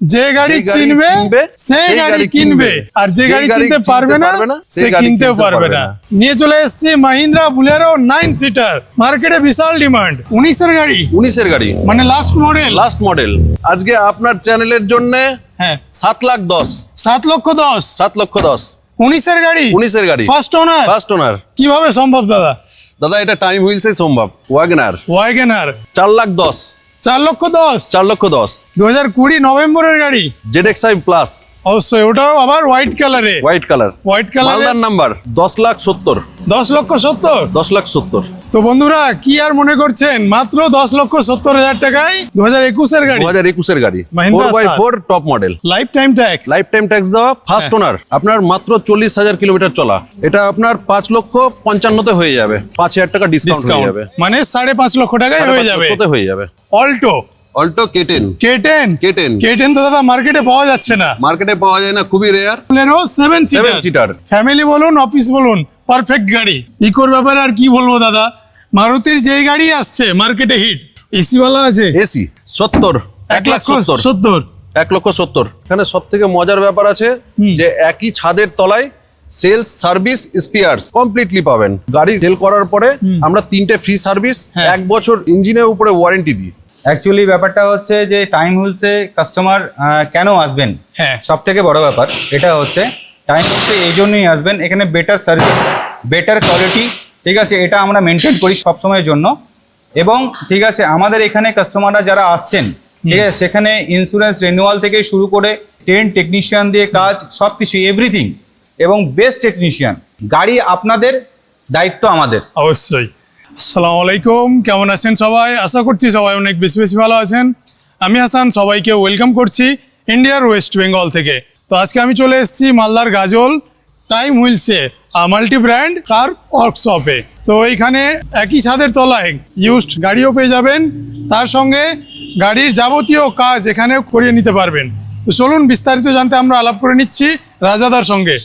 যে গাড়ি চিনবে সে গাড়ি কিনবে, আর যে গাড়ি চিনতে পারবে না সে কিনতেও পারবে না। নিয়ে চলে এসেছি মাহিন্দ্রা বুলেরো 9 সিটার, মার্কেটে বিশাল ডিমান্ড। 19 এর গাড়ি, 19 এর গাড়ি মানে লাস্ট মডেল। আজকে আপনার চ্যানেলের জন্য হ্যাঁ 7,10,000 7,10,000 7,10,000 19 এর গাড়ি, 19 এর গাড়ি ফার্স্ট ওনার। কিভাবে সম্ভব দাদা? এটা টাইম হুইলসে সম্ভব। ওয়াগনার 4,10,000 4,10,000 4,10,000 2020 নভেম্বরের গাড়ি, ZXi প্লাস, অবশ্যই ওটাও আবার হোয়াইট কালার মালদার নাম্বার 10,70,000 10,70,000 তো বন্ধুরা কি আর মনে করছেন, মাত্র 10,70,000 টাকায় 2021 এর গাড়ি, 2021 এর গাড়ি Mahindra 4x4 top model, life time tax দেওয়া, ফার্স্ট ওনার, আপনার মাত্র 40,000 কিলোমিটার চলা। এটা আপনার 5,55,000 তে হয়ে যাবে, 5,000 টাকা ডিসকাউন্ট হয়ে যাবে, মানে 5.5 লক্ষ টাকায় হয়ে যাবে। অল্টো কেটেন তো দাদা মার্কেটে পাওয়া যাচ্ছে না, খুবই রেয়ার। 7 সিটার ফ্যামিলি বলুন অফিস বলুন পারফেক্ট গাড়ি। ইকোর ব্যাপারে আর কি বলবো দাদা, মারুতির যেই গাড়ি আসছে মার্কেটে হিট, এসি ওয়ালা আছে, এসি 1,70,000 1,70,000। এখানে সব থেকে মজার ব্যাপার আছে যে একই ছাদের তলায় সেলস, সার্ভিস, স্পেয়ারস কমপ্লিটলি পাবেন। গাড়ি সেল করার পরে আমরা 3টে ফ্রি সার্ভিস, 1 বছর ইঞ্জিনের উপরে ওয়ারেন্টি দিই। অ্যাকচুয়ালি ব্যাপারটা হচ্ছে যে টাইম হুইলসে কাস্টমার কেন আসবেন, সব থেকে বড় ব্যাপার এটা হচ্ছে টাইম হুইলসে এই জন্যই আসবেন, এখানে বেটার সার্ভিস, বেটার কোয়ালিটি, ঠিক আছে, এটা আমরা মেনটেন করি সবসময়ের জন্য। এবং ঠিক আছে, আমাদের এখানে কাস্টমাররা যারা আসছেন, ঠিক আছে, সেখানে ইন্স্যুরেন্স রিনিউয়াল থেকে শুরু করে টেকনিশিয়ান দিয়ে কাজ, সব কিছু এভরিথিং, এবং বেস্ট টেকনিশিয়ান। গাড়ি আপনাদের, দায়িত্ব আমাদের। অবশ্যই। আসসালামু আলাইকুম, কেমন আছেন সবাই? আশা করছি সবাই অনেক বেশি ভালো আছেন। আমি হাসান, সবাইকে ওয়েলকাম করছি ইন্ডিয়ার ওয়েস্ট বেঙ্গল থেকে। তো আজকে আমি চলে এসেছি মালদার গাজল টাইম হুইলসে, মাল্টি ব্র্যান্ড কার ওয়ার্কশপে। তো এইখানে একই ছাদের তলায় ইউজড গাড়িও পেয়ে যাবেন, তার সঙ্গে গাড়ির যাবতীয় কাজ এখানে করিয়ে নিতে পারবেন। তো চলুন বিস্তারিত জানতে আমরা আলাপ করে নিচ্ছি রাজাদার সঙ্গে।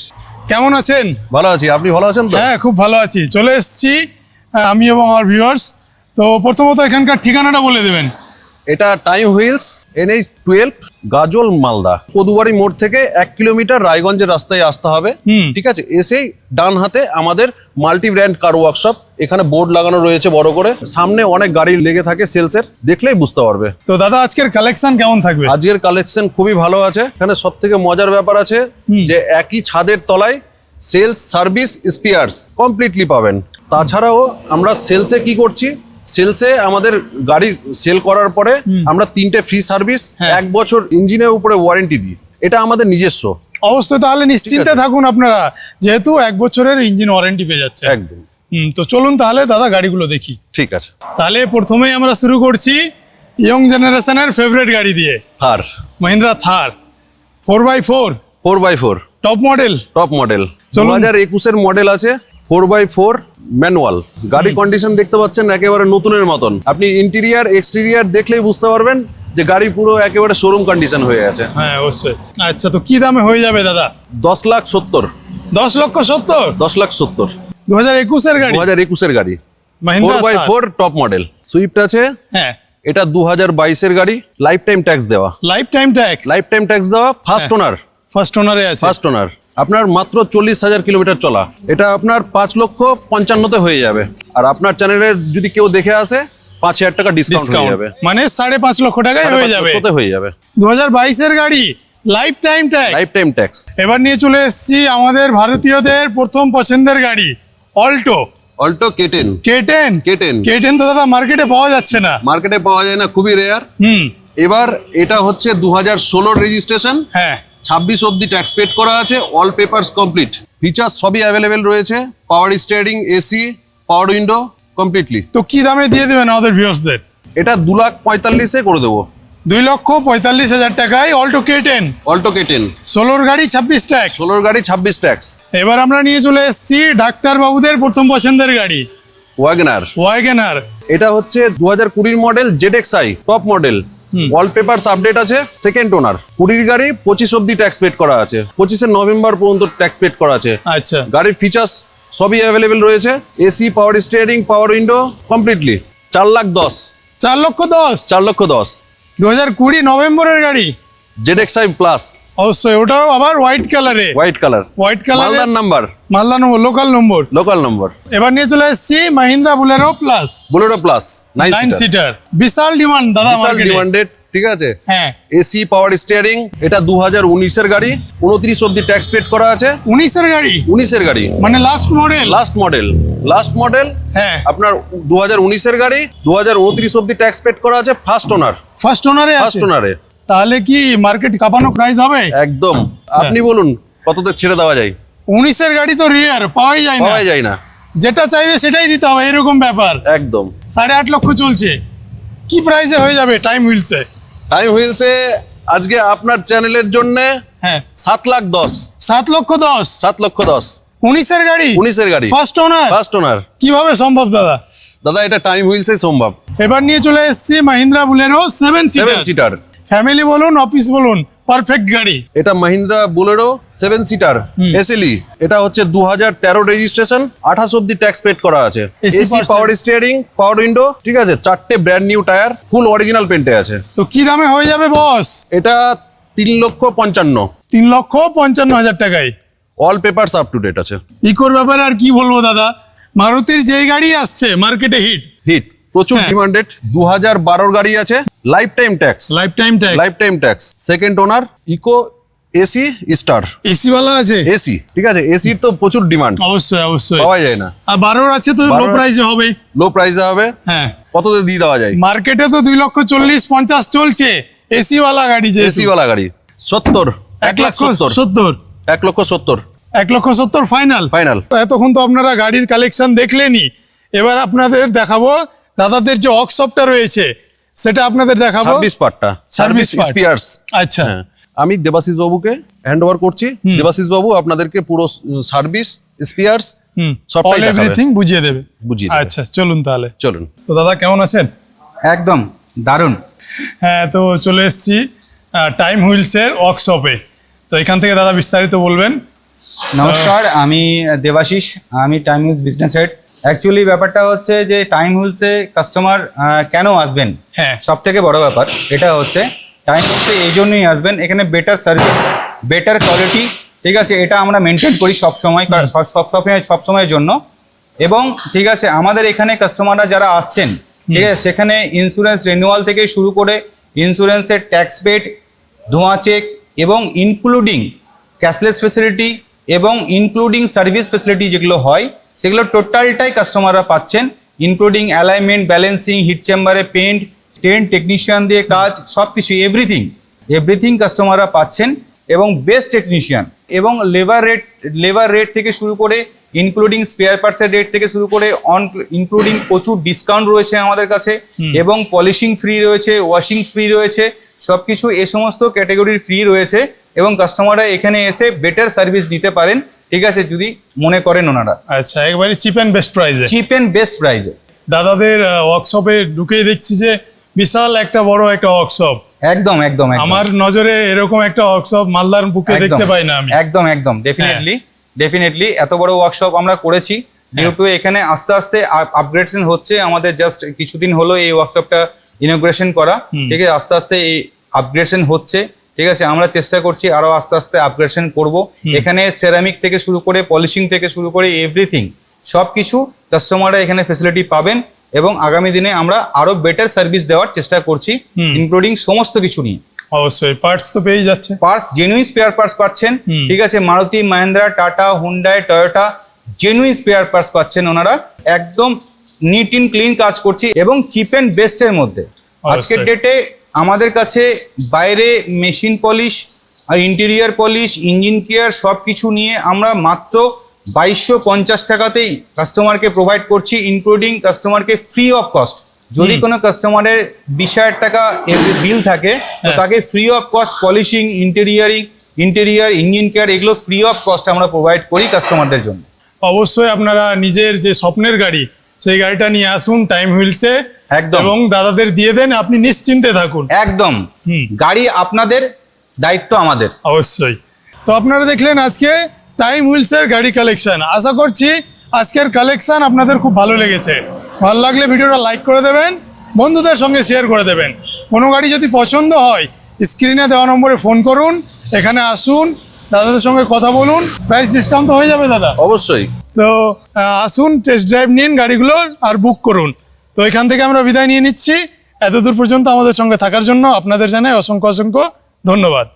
কেমন আছেন? ভালো আছি, আপনি ভালো আছেন তো? হ্যাঁ, খুব ভালো আছি। চলে এসেছি আমি এবং আমার ভিউয়ার্স। তো প্রথমত এখানকার ঠিকানাটা বলে দেবেন। এটা টাইম হুইলস, NH12, গাজল, মালদা। পদুবাড়ি মোড় থেকে 1 কিলোমিটার রায়গঞ্জের রাস্তায় আসতে হবে, ঠিক আছে। এসেই ডান হাতে আমাদের মাল্টি ব্র্যান্ড কার ওয়ার্কশপ, এখানে বোর্ড লাগানো রয়েছে বড় করে, সামনে অনেক গাড়ি লেগে থাকে সেলসের, দেখলেই বুঝতে পারবে। তো দাদা আজকের কালেকশন কেমন থাকবে? আজকের কালেকশন খুবই ভালো আছে। এখানে সব থেকে মজার ব্যাপার আছে যে একই ছাদের তলায় সেলস, সার্ভিস, স্পেয়ারস কমপ্লিটলি পাবেন। তাছাড়াও আমরা সেলসে কি করছি, সেলসে আমাদের গাড়ি সেল করার পরে আমরা 3টে ফ্রি সার্ভিস, 1 বছর ইঞ্জিনের উপরে ওয়ারেন্টি দিই। এটা আমাদের নিজস্ব। অবশ্যই, তাহলে নিশ্চিন্তে থাকুন আপনারা, যেহেতু 1 বছরের ইঞ্জিন ওয়ারেন্টি পেয়ে যাচ্ছে একদম। তো চলুন তাহলে দাদা গাড়িগুলো দেখি। ঠিক আছে, তাহলে প্রথমেই আমরা শুরু করছি ইয়ং জেনারেশনের ফেভারিট গাড়ি দিয়ে, থার, মহিন্দ্রা থার 4x4 টপ মডেল। 2021 এর মডেল আছে, 4x4 ম্যানুয়াল। গাড়ি কন্ডিশন দেখতে পাচ্ছেন একেবারে নতুনের মতন। আপনি ইন্টেরিয়ার এক্সটেরিয়ার দেখলেই বুঝতে পারবেন যে গাড়ি পুরো একেবারে শোরুম কন্ডিশন হয়ে গেছে। হ্যাঁ অবশ্যই। আচ্ছা, তো কি দামে হয়ে যাবে দাদা? 10,70,000 10,70,000 10,70,000 2021 এর গাড়ি, 2021 এর গাড়ি, Mahindra 4x4 top model. Swift আছে, হ্যাঁ, এটা 2022 এর গাড়ি, লাইফ টাইম ট্যাক্স দেওয়া, ফার্স্ট ওনারে আছে, ফার্স্ট ওনার। আপনার মাত্র 40,000 কিলোমিটার চলা। এটা আপনার 5,55,000 তে হয়ে যাবে। আর আপনার চ্যানেলের যদি কেউ দেখে আসে 5,000 টাকা ডিসকাউন্ট হয়ে যাবে, মানে 5.5 লক্ষ টাকায় হয়ে যাবে। 2022 এর গাড়ি, লাইফ টাইম ট্যাক্স। এবার নিয়ে চলে এসেছি আমাদের ভারতীয়দের প্রথম পছন্দের গাড়ি, অল্টো কেটেন তো দাদা মার্কেটে পাওয়া যাচ্ছে না, খুবই রেয়ার। এবার এটা হচ্ছে 2016 রেজিস্ট্রেশন, হ্যাঁ 26 অব্দি ট্যাক্স পেড করা আছে, অল পেপারস কমপ্লিট, ফিচার্স সবই অ্যাভেলেবেল রয়েছে, পাওয়ার স্টিয়ারিং, এসি, পাওয়ার উইন্ডো কমপ্লিটলি। তো কি দামে দিয়ে দেবেন আমাদের ভিউয়ার্সদের? এটা 2,45,000 করে দেবো, 2,45,000 টাকায় অল্টো কেটেন 16 গাড়ি 26 ট্যাক্স। এবার আমরা নিয়ে চলে এসেছি ডাক্তার বাবুদের প্রথম পছন্দের গাড়ি, ওয়াগনার। এটা হচ্ছে 2020 model, ZXi top model, all papers update আছে, সেকেন্ড ওনার। 20 গাড়ি 25 অব্দি ট্যাক্স পেড করা আছে, 25 নভেম্বর পর্যন্ত ট্যাক্স পেড করা আছে। আচ্ছা, গাড়ির ফিচার্স সবই অ্যাভেলেবেল রয়েছে, AC, power steering, power window completely. 4,10,000 4,10,000 4,10,000 2020 নভেম্বরের গাড়ি, ZXi প্লাস, অবশ্যই ওটাও আবার হোয়াইট কালারে, হোয়াইট কালার, হোয়াইট কালারে, মালদার number, Malda number, local number, local number. এবার নিয়ে চলে এসেছি Mahindra Bolero plus, Bolero plus 9 9 seater, seater. বিশাল ডিমান্ড দাদা বিশাল মার্কেটে। ডিমান্ডেড, ঠিক আছে। হ্যাঁ, এসি পাওয়ার স্টিয়ারিং, এটা 2019 এর গাড়ি, 29 অবধি ট্যাক্স পেড করা আছে। 19 এর গাড়ি, 19 এর গাড়ি, মানে লাস্ট মডেল। লাস্ট মডেল, হ্যাঁ, আপনার 2019 এর গাড়ি, 2029 অবধি ট্যাক্স পেড করা আছে। ফার্স্ট ওনার, ফার্স্ট ওনারে আছে। ফার্স্ট ওনারে, তাহলে কি মার্কেট কাঁপানো প্রাইস হবে? একদম। আপনি বলুন কততে ছেড়ে দেওয়া যায়? 19 এর গাড়ি তো রিয়ার, পাওয়াই যায় না, পাওয়া যায় না, যেটা চাইবে সেটাই দিতে হবে, এরকম ব্যাপার। একদম। 8.5 লক্ষ চলছে, কি প্রাইসে হয়ে যাবে টাইম হুইলসে? টাইম হুইলসে আজকে আপনার চ্যানেলের জন্য হ্যাঁ, 7,10,000, 7,10,000। 7,10,000, 19 এর গাড়ি, 19 এর গাড়ি, ফার্স্ট ওনার। First owner. কিভাবে সম্ভব দাদা? দাদা এটা টাইম হুইলসে সম্ভব। এবার নিয়ে চলে এসেছি মাহিন্দ্রা বুলেরো 7 7 সিটার, ফ্যামিলি বলুন, অফিস বলুন, পারফেক্ট গাড়ি। এটা মাহিন্দ্রা বুলেরো 7 সিটার এসএলই। এটা হচ্ছে 2013 রেজিস্ট্রেশন, 28 অবধি ট্যাক্স পেড করা আছে। AC AC power steering, power window, ঠিক আছে। 4টে brand new tyre, full original পেন্টে আছে। তো কি দামে হয়ে যাবে বস? এটা 3,55,000, 3,55,000 টাকায়। All papers up to date আছে। ইকোর ব্যাপারে আর কি বলবো দাদা, মারুতির যেই গাড়ি আসছে মার্কেটে হিট, হিট, প্রচুর হ্যাঁ। ডিমান্ডেড। 2012 গাড়ি আছে, life time tax, life time tax, life time tax. Second owner, eco AC star, AC ওয়ালা আছে। এসি, ঠিক আছে। এসির তো প্রচুর ডিমান্ড, অবশ্যই অবশ্যই, পাওয়া যায় না। আর 12 আছে তো 12 লো আছে। প্রাইসে হবে। লো প্রাইসে হবে। হ্যাঁ, কততে দিয়ে দেওয়া যায়? মার্কেটে তো 2,40,50 চলছে এসি ওয়ালা গাড়ি, যে এসি ওয়ালা গাড়ি 70, 1,70,000, 1,70,000 1,70,000 ফাইনাল। ফাইনাল। এতক্ষণ তো আপনারা গাড়ির কালেকশন দেখলেনই, এবার আপনাদের দেখাবো দাদাদের যে ওয়ার্কশপটা রয়েছে সেটা আপনাদের দেখাবো। সার্ভিস পার্টটা, সার্ভিস part। স্পেয়ারস। আচ্ছা, আমি দেবাশিস বাবুকে হ্যান্ড ওভার করছি। দেবাশিস বাবু আপনাদেরকে পুরো সার্ভিস স্পেয়ারস সবটাই দেখাবে, এভরিথিং বুঝিয়ে দেবে। বুঝিয়ে দেবে। আচ্ছা, চলুন তাহলে। চলুন। তো দাদা কেমন আছেন? একদম দারুণ। হ্যাঁ, তো চলে এসেছি টাইম হুইলসের ওয়ার্কশপে। তো এখান থেকে দাদা বিস্তারিত বলবেন। নমস্কার, আমি দেবাশিস, আমি time wheels business head. Actually ব্যাপারটা হচ্ছে যে টাইম হুইলসে কাস্টমার কেন আসবেন, হ্যাঁ, সব থেকে বড় ব্যাপার এটা হচ্ছে টাইম হুইলসে এই জন্যই আসবেন, এখানে বেটার সার্ভিস, বেটার কোয়ালিটি, ঠিক আছে। এটা আমরা মেনটেন করি সব সময়, সব সময়ের জন্য। এবং ঠিক আছে, আমাদের এখানে কাস্টমাররা যারা আসছেন, ঠিক আছে, সেখানে ইন্স্যুরেন্স রিনিউয়াল থেকে শুরু করে ইন্স্যুরেন্সের ট্যাক্স পেড, ধোঁয়া চেক এবং ইনক্লুডিং ক্যাশলেস ফেসিলিটি এবং ইনক্লুডিং সার্ভিস ফেসিলিটি যেগুলো হয় সেগুলো টোটালটাই কাস্টমাররা পাচ্ছেন, ইনক্লুডিং অ্যালাইনমেন্ট, ব্যালেন্সিং, হিট চেম্বারে পেন্ট, টেকনিশিয়ান দিয়ে কাজ, সব কিছু এভরিথিং কাস্টমাররা পাচ্ছেন। এবং বেস্ট টেকনিশিয়ান এবং লেবার রেট থেকে শুরু করে ইনক্লুডিং স্পেয়ার পার্টসের রেট থেকে শুরু করে ইনক্লুডিং প্রচুর ডিসকাউন্ট রয়েছে আমাদের কাছে। এবং পলিশিং ফ্রি রয়েছে, ওয়াশিং ফ্রি রয়েছে, সবকিছু এ সমস্ত ক্যাটাগরির ফ্রি রয়েছে। এবং কাস্টমাররা এখানে এসে বেটার সার্ভিস নিতে পারেন, ঠিক আছে, যদি মনে করেন ওনারা। আচ্ছা, একবারে চিপ অ্যান্ড বেস্ট প্রাইসে। চিপ অ্যান্ড বেস্ট প্রাইসে দাদাদের ওয়ার্কশপে ঢুকেই দেখছি যে বিশাল একটা বড় একটা ওয়ার্কশপ। একদম একদম একদম। আমার নজরে এরকম একটা ওয়ার্কশপ মালদার বুকে দেখতে পাই না আমি। একদম ডেফিনেটলি এত বড় ওয়ার্কশপ আমরা করেছি ডিউ টু এখানে আস্তে আস্তে আপগ্রেডেশন হচ্ছে। আমাদের জাস্ট কিছুদিন হলো এই ওয়ার্কশপটা ইনগ্রেশন করা, ঠিক আছে। আস্তে আস্তে এই আপগ্রেডেশন হচ্ছে, ঠিক আছে। আমরা চেষ্টা করছি আরো আস্তে আস্তে আপগ্রেডেশন করব। এখানে সেরামিক থেকে শুরু করে পলিশিং থেকে শুরু করে এভরিথিং সবকিছু কাস্টমাররা এখানে ফেসিলিটি পাবেন। এবং আগামী দিনে আমরা আরো বেটার সার্ভিস দেওয়ার চেষ্টা করছি, ইনক্লুডিং সমস্ত কিছু নিয়ে। অবশ্যই পার্টস তো পেয়ে যাচ্ছে, পার্টস জেনুইন স্পেয়ার পার্টস পাচ্ছেন, ঠিক আছে। Maruti, Mahindra, tata, Hyundai, Toyota genuine spare parts পাচ্ছেন ওনারা। একদম নিট এন্ড ক্লিন কাজ করছি এবং চিপ অ্যান্ড বেস্টের মধ্যে। আজকের ডেটে আমাদের কাছে বাইরে মেশিন পলিশ আর ইন্টেরিয়ার পলিশ, ইঞ্জিন কেয়ার সব কিছু নিয়ে আমরা মাত্র 2250 টাকাতেই কাস্টমারকে প্রোভাইড করছি, ইনক্লুডিং কাস্টমারকে ফ্রি অফ কস্ট। যদি কোনো কাস্টমারের 20,000 টাকা বিল থাকে তো তাকে free of cost polishing, interior, engine care এগুলো ফ্রি অফ কস্ট আমরা প্রোভাইড করি কাস্টমারদের জন্য। অবশ্যই আপনারা নিজের যে স্বপ্নের গাড়ি সেই গাড়িটা নিয়ে আসুন টাইম হুইলসে একদম, এবং দাদাদের দিয়ে দেন, আপনি নিশ্চিন্তে থাকুন। একদম, গাড়ি আপনাদের, দায়িত্ব আমাদের। অবশ্যই। তো আপনারা দেখলেন আজকে টাইম হুইলসের গাড়ি কালেকশন। আশা করছি আজকের কালেকশন আপনাদের খুব ভালো লেগেছে। ভালো লাগলে ভিডিওটা লাইক করে দেবেন, বন্ধুদের সঙ্গে শেয়ার করে দেবেন। কোনো গাড়ি যদি পছন্দ হয় স্ক্রিনে দেওয়া নম্বরে ফোন করুন, এখানে আসুন, দাদাদের সঙ্গে কথা বলুন, প্রাইস ডিসকাউন্ট তো হয়ে যাবে দাদা। অবশ্যই। তো আসুন, টেস্ট ড্রাইভ নিন গাড়িগুলো আর বুক করুন। তো এখান থেকে আমরা বিদায় নিয়ে নিচ্ছি। এতদূর পর্যন্ত আমাদের সঙ্গে থাকার জন্য আপনাদের জানাই অসংখ্য অসংখ্য ধন্যবাদ।